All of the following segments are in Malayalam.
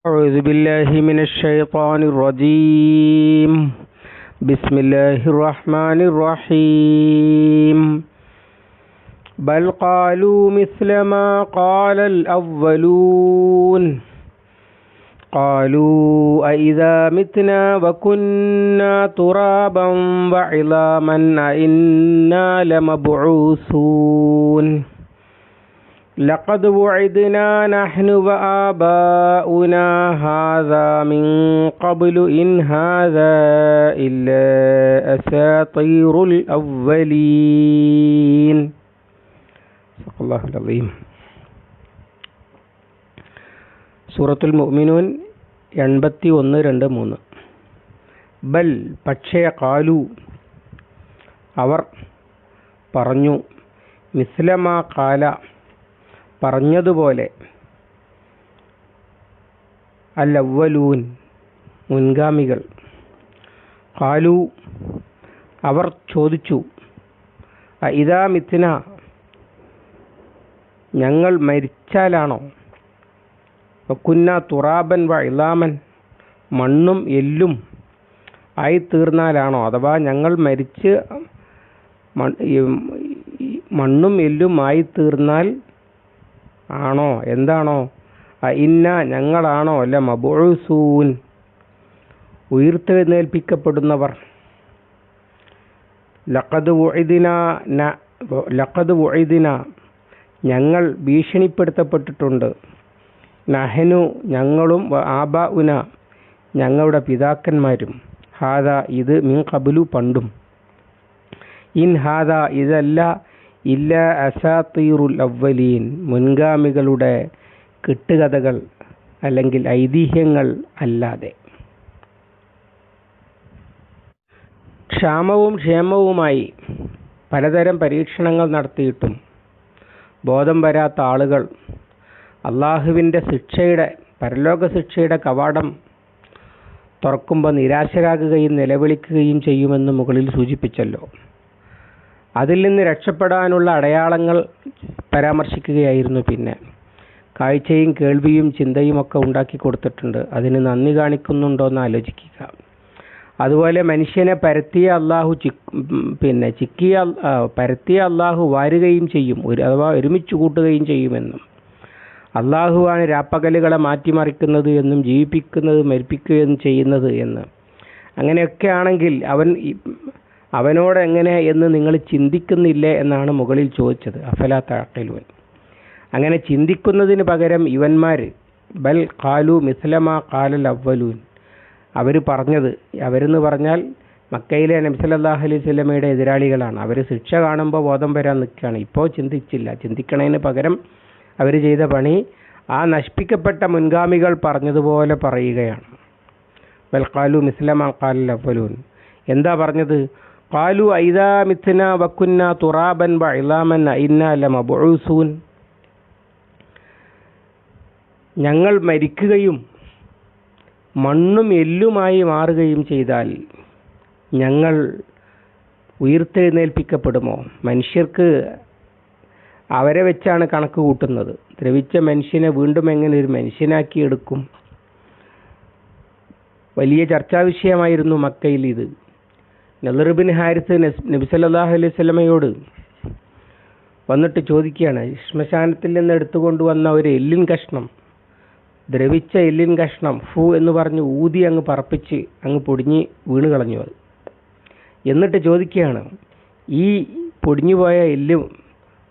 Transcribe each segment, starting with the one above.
أعوذ بالله من الشيطان الرجيم. بسم الله الرحمن الرحيم. بل قالوا مثل ما قال الأولون قالوا أإذا متنا وكنا ترابا وعظاما أإنا لمبعوثون لقد وعدنا نحن وآباؤنا هذا من قبل إن هذا إلا أساطير الأولين. صدق الله العظيم. സൂറത്തുൽ മുഅ്മിനൂൻ 81-3. ബൽ പക്ഷേ ഖാലു അവർ പറഞ്ഞു, മിസ്ലമാ ഖാല പറഞ്ഞതുപോലെ, അൽ അവ്വലൂൻ മുൻഗാമികൾ. ഖാലു അവർ ചോദിച്ചു, ഇദാ മിത്ന ഞങ്ങൾ മരിച്ചാലാണോ, വകുന്ന തുറാബൻ വ ഇളാമൻ മണ്ണും എല്ലും ആയിത്തീർന്നാലാണോ, അഥവാ ഞങ്ങൾ മരിച്ച് മണ്ണും എല്ലും ആയിത്തീർന്നാൽ ആണോ, എന്താണോ, ഇന്ന ഞങ്ങളാണോ, അല്ല മബൂസൂൻ ഉയർത്തെഴുന്നേൽപ്പിക്കപ്പെടുന്നവർ. ലഖദ് വുഇദിന ഞങ്ങൾ ഭീഷണിപ്പെടുത്തപ്പെട്ടിട്ടുണ്ട്. നഹ്നു ഞങ്ങളും, ആബാഉന ഞങ്ങളുടെ പിതാക്കന്മാരും, ഹാദ ഇത്, മിൻ ഖബ്ലു പണ്ടും, ഇൻ ഹാദ ഇതല്ല, ഇല്ല അസാത്തീറുൽ അവ്വലീൻ മുൻഗാമികളുടെ കെട്ടുകഥകൾ അല്ലെങ്കിൽ ഐതിഹ്യങ്ങൾ അല്ലാതെ. ക്ഷാമവും ക്ഷേമവുമായി പലതരം പരീക്ഷണങ്ങൾ നടത്തിയിട്ടും ബോധം വരാത്ത ആളുകൾ അള്ളാഹുവിൻ്റെ ശിക്ഷയുടെ, പരലോക ശിക്ഷയുടെ കവാടം തുറക്കുമ്പോൾ നിരാശരാകുകയും നിലവിളിക്കുകയും ചെയ്യുമെന്ന് മുകളിൽ സൂചിപ്പിച്ചല്ലോ. അതിൽ നിന്ന് രക്ഷപ്പെടാനുള്ള അടയാളങ്ങൾ പരാമർശിക്കുകയായിരുന്നു. പിന്നെ കാഴ്ചയും കേൾവിയും ചിന്തയും ഒക്കെ ഉണ്ടാക്കി കൊടുത്തിട്ടുണ്ട്. അതിന് നന്ദി കാണിക്കുന്നുണ്ടോയെന്ന് ആലോചിക്കുക. അതുപോലെ മനുഷ്യനെ പരത്തിയ അള്ളാഹു വാരുകയും ചെയ്യും, അഥവാ ഒരുമിച്ച് കൂട്ടുകയും ചെയ്യുമെന്നും, അള്ളാഹുവാണ് രാപ്പകലുകളെ മാറ്റിമറിക്കുന്നത് എന്നും ജീവിപ്പിക്കുന്നത് മരിപ്പിക്കുകയും ചെയ്യുന്നത് എന്ന്. അങ്ങനെയൊക്കെ ആണെങ്കിൽ അവനോട് എങ്ങനെ എന്ന് നിങ്ങൾ ചിന്തിക്കുന്നില്ലേ എന്നാണ് മുകളിൽ ചോദിച്ചത്. അഫലാ തഅഖിലൂൻ. അങ്ങനെ ചിന്തിക്കുന്നതിന് പകരം ഇവന്മാർ ബൽ ഖാലു മിസ്ലമാ ഖാലൽ അവ്വലൂൻ അവർ പറഞ്ഞത്, അവരെന്ന് പറഞ്ഞാൽ മക്കയിലെ നബി സല്ലല്ലാഹു അലൈഹി വസല്ലമയുടെ എതിരാളികളാണ്. അവർ ശിക്ഷ കാണുമ്പോൾ ബോധം വരാൻ നിൽക്കുകയാണ്. ഇപ്പോൾ ചിന്തിച്ചില്ല. ചിന്തിക്കണതിന് പകരം അവർ ചെയ്ത പണി ആ നശിപ്പിക്കപ്പെട്ട മുൻഗാമികൾ പറഞ്ഞതുപോലെ പറയുകയാണ്. ബൽ ഖാലു മിസ്ലമാ ഖാലൽ അവ്വലൂൻ. എന്താ പറഞ്ഞത്? ഖാലു ഇദാ മിത്ന വകുന്ന തുറാബൻ വ ഇളാമൻ ഇന്നാ ലമബ്ഊസൂൻ ഞങ്ങൾ മരിക്കുകയും മണ്ണും എല്ലുമായി മാറുകയും ചെയ്താൽ ഞങ്ങൾ ഉയർത്തെഴുന്നേൽപ്പിക്കപ്പെടുമോ? മനുഷ്യർക്ക് അവരെ വെച്ചാണ് കണക്ക് കൂട്ടുന്നത്. ദ്രവിച്ച മനുഷ്യനെ വീണ്ടും എങ്ങനെ ഒരു മനുഷ്യനാക്കി എടുക്കും? വലിയ ചർച്ചാ വിഷയമായിരുന്നു മക്കയിൽ ഇത്. നളർ ബിൻ ഹാരിസ് നബി സല്ലല്ലാഹു അലൈഹി വസല്ലമയോട് വന്നിട്ട് ചോദിക്കുകയാണ്, ശ്മശാനത്തിൽ നിന്ന് എടുത്തുകൊണ്ടുവന്ന ഒരു എല്ലിൻ കഷ്ണം, ദ്രവിച്ച എല്ലിൻ കഷ്ണം ഫു എന്ന് പറഞ്ഞ് ഊതി അങ്ങ് പറപ്പിച്ച് അങ്ങ് പൊടിഞ്ഞ് വീണ് കളഞ്ഞു. അത് എന്നിട്ട് ചോദിക്കുകയാണ്, ഈ പൊടിഞ്ഞുപോയ എല്ല്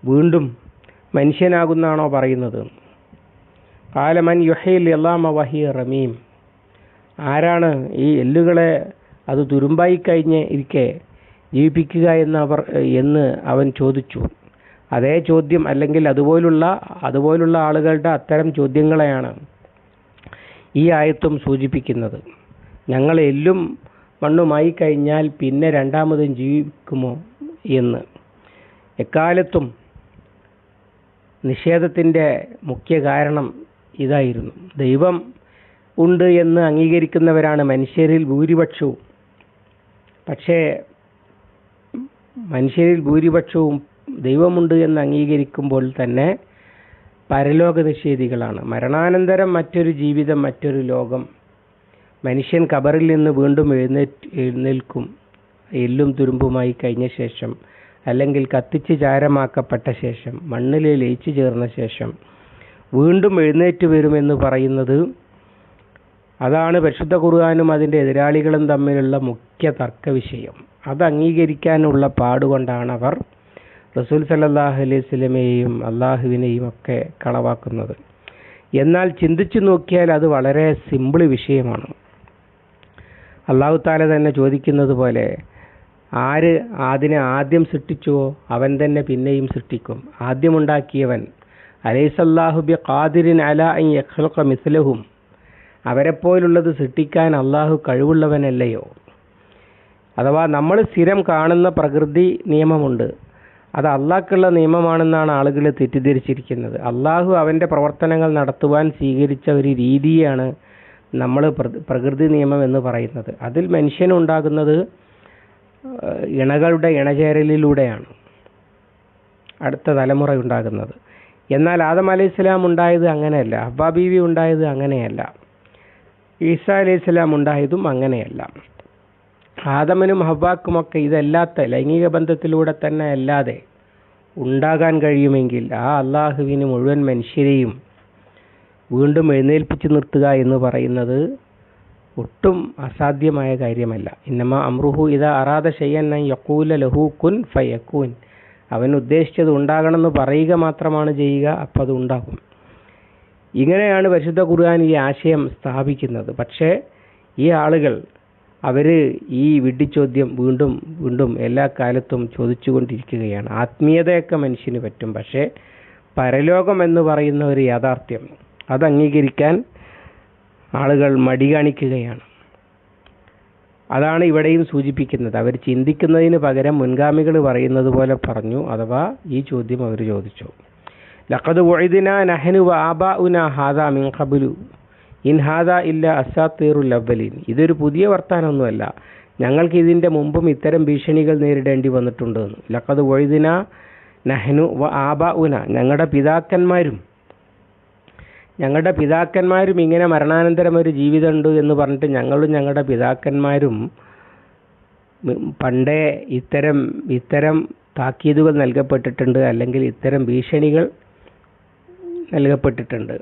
വീണ്ടും മനുഷ്യനാകുന്നാണോ പറയുന്നത്? ഖാല മൻ യുഹ്യിൽ ഇളാമ വഹിയ റമീം ആരാണ് ഈ എല്ലുകളെ അത് തുരുമ്പായി കഴിഞ്ഞ് ഇരിക്കെ ജീവിപ്പിക്കുക എന്ന് അവൻ ചോദിച്ചു. അതേ ചോദ്യം, അല്ലെങ്കിൽ അതുപോലുള്ള ആളുകളുടെ അത്തരം ചോദ്യങ്ങളെയാണ് ഈ ആയത്തും സൂചിപ്പിക്കുന്നത്. ഞങ്ങൾ എല്ലും മണ്ണുമായി കഴിഞ്ഞാൽ പിന്നെ രണ്ടാമതും ജീവിക്കുമോ എന്ന്. എക്കാലത്തും നിഷേധത്തിൻ്റെ മുഖ്യ കാരണം ഇതായിരുന്നു. ദൈവം ഉണ്ട് എന്ന് അംഗീകരിക്കുന്നവരാണ് മനുഷ്യരിൽ ഭൂരിപക്ഷവും. പക്ഷേ മനുഷ്യരിൽ ഭൂരിപക്ഷവും ദൈവമുണ്ട് എന്ന് അംഗീകരിക്കുമ്പോൾ തന്നെ പരലോക നിഷേധികളാണ്. മരണാനന്തരം മറ്റൊരു ജീവിതം, മറ്റൊരു ലോകം. മനുഷ്യൻ ഖബറിൽ നിന്ന് വീണ്ടും എഴുന്നേൽക്കും എല്ലും തുരുമ്പുമായി കഴിഞ്ഞ ശേഷം, അല്ലെങ്കിൽ കത്തിച്ച് ചാരമാക്കപ്പെട്ട ശേഷം, മണ്ണിൽ ലയിച്ചു ചേർന്ന ശേഷം വീണ്ടും എഴുന്നേറ്റ് വരുമെന്ന് പറയുന്നത്, അതാണ് പരിശുദ്ധ ഖുർആനും അതിൻ്റെ എതിരാളികളും തമ്മിലുള്ള മുഖ്യ തർക്ക വിഷയം. അത് അംഗീകരിക്കാനുള്ള പാടുകൊണ്ടാണ് അവർ റസൂൽ സല്ലല്ലാഹു അലൈഹി വസല്ലമയെയും അള്ളാഹുവിനെയും ഒക്കെ കളവാക്കുന്നത്. എന്നാൽ ചിന്തിച്ചു നോക്കിയാൽ അത് വളരെ സിമ്പിൾ വിഷയമാണ്. അല്ലാഹു തആല തന്നെ ചോദിക്കുന്നത് പോലെ, ആര് അതിനെ ആദ്യം സൃഷ്ടിച്ചുവോ അവൻ തന്നെ പിന്നെയും സൃഷ്ടിക്കും. ആദ്യമുണ്ടാക്കിയവൻ അലൈസല്ലാഹു ബിഖാദിരിൻ അലാ അൻ യഖ്ലുഖ മിസ്ലഹും, അവരെപ്പോലുള്ളത് സൃഷ്ടിക്കാൻ അള്ളാഹു കഴിവുള്ളവനല്ലയോ? അഥവാ നമ്മൾ സ്ഥിരം കാണുന്ന പ്രകൃതി നിയമമുണ്ട്, അത് അള്ളാഹ്ക്കുള്ള നിയമമാണെന്നാണ് ആളുകൾ തെറ്റിദ്ധരിച്ചിരിക്കുന്നത്. അള്ളാഹു അവൻ്റെ പ്രവർത്തനങ്ങൾ നടത്തുവാൻ സ്വീകരിച്ച ഒരു രീതിയാണ് നമ്മൾ പ്രകൃതി നിയമം എന്ന് പറയുന്നത്. അതിൽ മനുഷ്യനുണ്ടാകുന്നത് ഇണകളുടെ ഇണചേരലിലൂടെയാണ് അടുത്ത തലമുറ ഉണ്ടാകുന്നത്. എന്നാൽ ആദം അലൈഹിസ്സലാം ഉണ്ടായത് അങ്ങനെയല്ല, ഹവ്വ ബീവി ഉണ്ടായത് അങ്ങനെയല്ല, ഈസാ അലൈഹിസ്സലാം ഉണ്ടായതും അങ്ങനെയല്ല. ആദമിനും ഹവ്വാക്കുമൊക്കെ ഇതല്ലാത്ത ലൈംഗിക ബന്ധത്തിലൂടെ തന്നെ അല്ലാതെ ഉണ്ടാകാൻ കഴിയുമെങ്കിൽ ആ അള്ളാഹുവിന് മുഴുവൻ മനുഷ്യരെയും വീണ്ടും എഴുന്നേൽപ്പിച്ച് നിർത്തുക എന്ന് പറയുന്നത് ഒട്ടും അസാധ്യമായ കാര്യമല്ല. ഇന്നമാ അംറുഹു ഇദാ അറാദ ശൈഅൻ അൻ യഖൂല ലഹു കുൻ ഫയകൂൻ. അവൻ ഉദ്ദേശിച്ചത് ഉണ്ടാകണമെന്ന് പറയുക മാത്രമാണ് ചെയ്യുക, അപ്പം അത് ഉണ്ടാകും. ഇങ്ങനെയാണ് പരിശുദ്ധ ഖുർആൻ ഈ ആശയം സ്ഥാപിക്കുന്നത്. പക്ഷേ ഈ ആളുകൾ അവർ ഈ വിഡ്ഢിച്ചോദ്യം വീണ്ടും വീണ്ടും എല്ലാ കാലത്തും ചോദിച്ചുകൊണ്ടിരിക്കുകയാണ്. ആത്മീയതയൊക്കെ മനുഷ്യന് പറ്റും, പക്ഷേ പരലോകം എന്ന് പറയുന്ന ഒരു യാഥാർത്ഥ്യം അത് അംഗീകരിക്കാൻ ആളുകൾ മടി കാണിക്കുകയാണ്. അതാണ് ഇവിടെയും സൂചിപ്പിക്കുന്നത്. അവർ ചിന്തിക്കുന്നതിന് പകരം മുൻഗാമികൾ പറയുന്നത് പോലെ പറഞ്ഞു, അഥവാ ഈ ചോദ്യം അവർ ചോദിച്ചു. ലഖദ് വഅദ്നാ നഹ്നു വആബാഉനാ ഹാദാ മിൻ ഖബ്ലു ഇൻ ഹാദാ ഇല്ല അസാത്തീറുൽ അവ്വലീൻ. ഇതൊരു പുതിയ വർത്താനമൊന്നുമല്ല, ഞങ്ങൾക്ക് ഇതിൻ്റെ മുമ്പും ഇത്തരം ഭീഷണികൾ നേരിടേണ്ടി വന്നിട്ടുണ്ട്. ലഖദ് വഅദ്നാ നഹ്നു വആബാഉനാ, ഞങ്ങളുടെ പിതാക്കന്മാരും ഇങ്ങനെ മരണാനന്തരം ഒരു ജീവിതമുണ്ട് എന്ന് പറഞ്ഞിട്ട് ഞങ്ങളും ഞങ്ങളുടെ പിതാക്കന്മാരും പണ്ടേ ഇത്തരം താക്കീതുകൾ നൽകപ്പെട്ടിട്ടുണ്ട്, അല്ലെങ്കിൽ ഇത്തരം ഭീഷണികൾ നൽകപ്പെട്ടിട്ടുണ്ട്.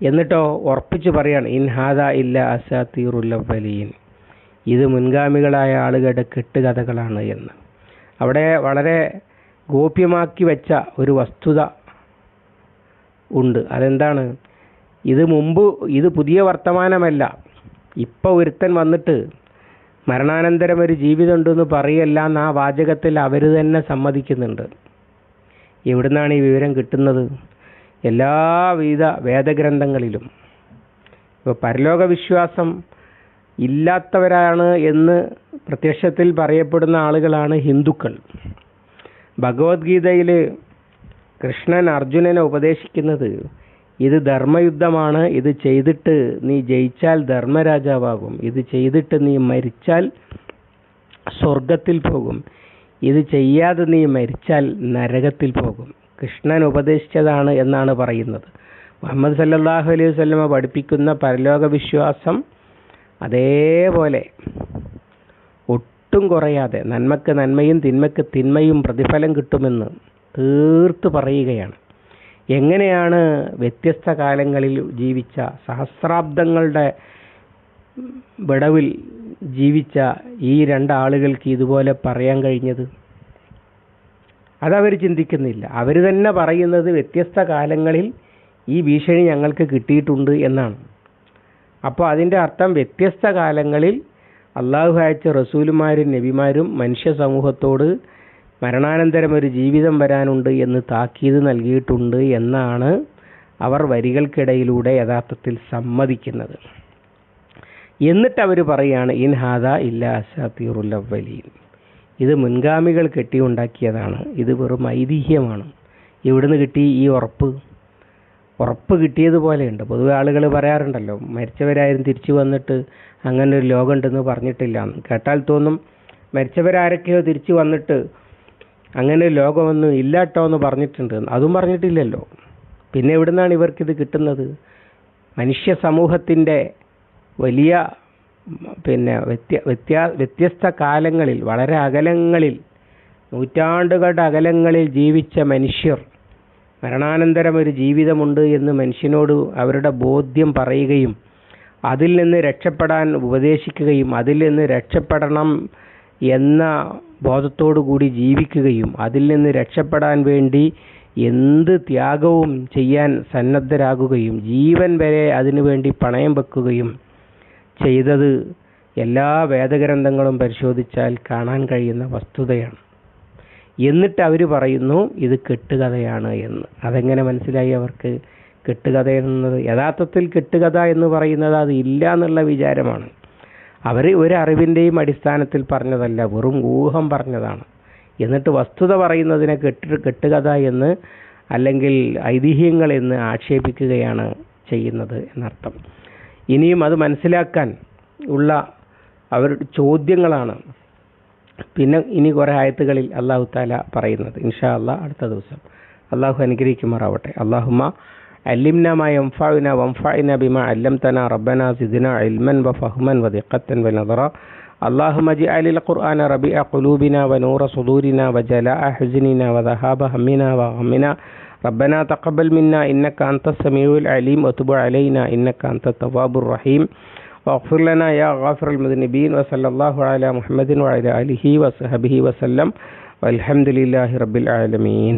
എന്നിട്ടോ ഉറപ്പിച്ച് പറയാണ്, ഇൻ ഹാദാ ഇല്ല അസാത്തീറുൽ അവ്വലീൻ, ഇത് മുൻഗാമികളായ ആളുകളുടെ കെട്ടുകഥകളാണ് എന്ന്. അവിടെ വളരെ ഗോപ്യമാക്കി വെച്ച ഒരു വസ്തുത ഉണ്ട്. അതെന്താണ്? ഇത് പുതിയ വർത്തമാനമല്ല. ഇപ്പോൾ ഒരുത്തൻ വന്നിട്ട് മരണാനന്തരം ഒരു ജീവിതമുണ്ടെന്ന് പറയല്ല എന്ന് ആ വാചകത്തിൽ അവർ തന്നെ സമ്മതിക്കുന്നുണ്ട്. എവിടുന്നാണ് ഈ വിവരം കിട്ടുന്നത്? എല്ലാവിധ വേദഗ്രന്ഥങ്ങളിലും. ഇപ്പോൾ പരലോക വിശ്വാസം ഇല്ലാത്തവരാണ് എന്ന് പ്രത്യക്ഷത്തിൽ പറയപ്പെടുന്ന ആളുകളാണ് ഹിന്ദുക്കൾ. ഭഗവത്ഗീതയിൽ കൃഷ്ണൻ അർജുനനെ ഉപദേശിക്കുന്നത്, ഇത് ധർമ്മയുദ്ധമാണ്, ഇത് ചെയ്തിട്ട് നീ ജയിച്ചാൽ ധർമ്മരാജാവാകും, ഇത് ചെയ്തിട്ട് നീ മരിച്ചാൽ സ്വർഗത്തിൽ പോകും, ഇത് ചെയ്യാതെ നീ മരിച്ചാൽ നരകത്തിൽ പോകും. കൃഷ്ണൻ ഉപദേശിച്ചതാണ് എന്നാണ് പറയുന്നത്. മുഹമ്മദ് സല്ലല്ലാഹു അലൈഹി വസല്ലമ പഠിപ്പിക്കുന്ന പരലോക വിശ്വാസം അതേപോലെ ഒട്ടും കുറയാതെ നന്മക്ക് നന്മയും തിന്മയ്ക്ക് തിന്മയും പ്രതിഫലം കിട്ടുമെന്ന് തീർത്ത് പറയുകയാണ്. എങ്ങനെയാണ് വ്യത്യസ്ത കാലങ്ങളിൽ ജീവിച്ച, സഹസ്രാബ്ദങ്ങളുടെ വിടവിൽ ജീവിച്ച ഈ രണ്ടാളുകൾക്ക് ഇതുപോലെ പറയാൻ കഴിഞ്ഞത്? അതവർ ചിന്തിക്കുന്നില്ല. അവർ തന്നെ പറയുന്നത് വ്യത്യസ്ത കാലങ്ങളിൽ ഈ ഭീഷണി ഞങ്ങൾക്ക് കിട്ടിയിട്ടുണ്ട് എന്നാണ്. അപ്പോൾ അതിൻ്റെ അർത്ഥം വ്യത്യസ്ത കാലങ്ങളിൽ അള്ളാഹു അയച്ച റസൂലുമാരും നബിമാരും മനുഷ്യ സമൂഹത്തോട് മരണാനന്തരം ഒരു ജീവിതം വരാനുണ്ട് എന്ന് താക്കീത് നൽകിയിട്ടുണ്ട് എന്നാണ് അവർ വരികൾക്കിടയിലൂടെ യഥാർത്ഥത്തിൽ സമ്മതിക്കുന്നത്. എന്നിട്ട് അവർ പറയുകയാണ്, ഇൻ ഹാദാ ഇല്ല അസാത്തീറുൽ അവ്വലീൻ, ഇത് മുൻഗാമികൾ കെട്ടിയുണ്ടാക്കിയതാണ്, ഇത് വെറും ഐതിഹ്യമാണ്. എവിടുന്ന് കിട്ടി ഈ ഉറപ്പ് കിട്ടിയതുപോലെയുണ്ട്. പൊതുവെ ആളുകൾ പറയാറുണ്ടല്ലോ, മരിച്ചവരാരും തിരിച്ചു വന്നിട്ട് അങ്ങനെ ഒരു ലോകമുണ്ടെന്ന് പറഞ്ഞിട്ടില്ല. കേട്ടാൽ തോന്നും മരിച്ചവരാരൊക്കെയോ തിരിച്ചു വന്നിട്ട് അങ്ങനെ ഒരു ലോകമൊന്നും ഇല്ലാട്ടോ എന്ന് പറഞ്ഞിട്ടുണ്ട്. അതും പറഞ്ഞിട്ടില്ലല്ലോ. പിന്നെ എവിടുന്നാണ് ഇവർക്കിത് കിട്ടുന്നത്? മനുഷ്യ സമൂഹത്തിൻ്റെ വലിയ വ്യത്യസ്ത കാലങ്ങളിൽ, വളരെ അകലങ്ങളിൽ, നൂറ്റാണ്ടുകളുടെ അകലങ്ങളിൽ ജീവിച്ച മനുഷ്യർ മരണാനന്തരം ഒരു ജീവിതമുണ്ട് എന്ന് മനുഷ്യനോട് അവരുടെ ബോധ്യം പറയുകയും അതിൽ നിന്ന് രക്ഷപ്പെടാൻ ഉപദേശിക്കുകയും അതിൽ നിന്ന് രക്ഷപ്പെടണം എന്ന ബോധത്തോടു കൂടി ജീവിക്കുകയും അതിൽ നിന്ന് രക്ഷപ്പെടാൻ വേണ്ടി എന്ത് ത്യാഗവും ചെയ്യാൻ സന്നദ്ധരാകുകയും ജീവൻ വരെ അതിനുവേണ്ടി പണയം വെക്കുകയും ചെയ്തത് എല്ലാ വേദഗ്രന്ഥങ്ങളും പരിശോധിച്ചാൽ കാണാൻ കഴിയുന്ന വസ്തുതയാണ്. എന്നിട്ട് അവർ പറയുന്നു ഇത് കെട്ടുകഥയാണ് എന്ന്. അതെങ്ങനെ മനസ്സിലായി അവർക്ക് കെട്ടുകഥ എന്നത്? യഥാർത്ഥത്തിൽ കെട്ടുകഥ എന്ന് പറയുന്നത് അത് ഇല്ല എന്നുള്ള വിചാരമാണ്. അവർ ഒരു അറിവിൻ്റെയും അടിസ്ഥാനത്തിൽ പറഞ്ഞതല്ല, വെറും ഊഹം പറഞ്ഞതാണ്. എന്നിട്ട് വസ്തുത പറയുന്നതിനെ കെട്ടുകഥ എന്ന് അല്ലെങ്കിൽ ഐതിഹ്യങ്ങൾ എന്ന് ആക്ഷേപിക്കുകയാണ് ചെയ്യുന്നത് എന്നർത്ഥം. ഇനിയും അത് മനസ്സിലാക്കാൻ ഉള്ള അവരുടെ ചോദ്യങ്ങളാണ് പിന്നെ ഇനി കുറേ ആയത്തുകളിൽ അല്ലാഹു തആല പറയുന്നത്. ഇൻഷാ അല്ലാഹ് അടുത്ത ദിവസം. അല്ലാഹു അനുഗ്രഹിക്കുമാറാവട്ടെ. അല്ലാഹുമ്മ അല്ലിംനാ മാ യൻഫഉനാ വൻഫഅനാ ബിമാ അല്ലംതനാ റബ്ബനാ സിദ്നാ ഇൽമൻ വഫഹ്മൻ വദിഖത്തൻ വനദറ. اللهم اجعل القرآن ربيع قلوبنا ونور صدورنا وجلاء حزننا وذهاب همنا وغمنا. ربنا تقبل منا إنك أنت السميع العليم وتب علينا إنك أنت التواب الرحيم واغفر لنا يا غافر المذنبين. وصلى الله على محمد وعلى آله وصحبه وسلم والحمد لله رب العالمين.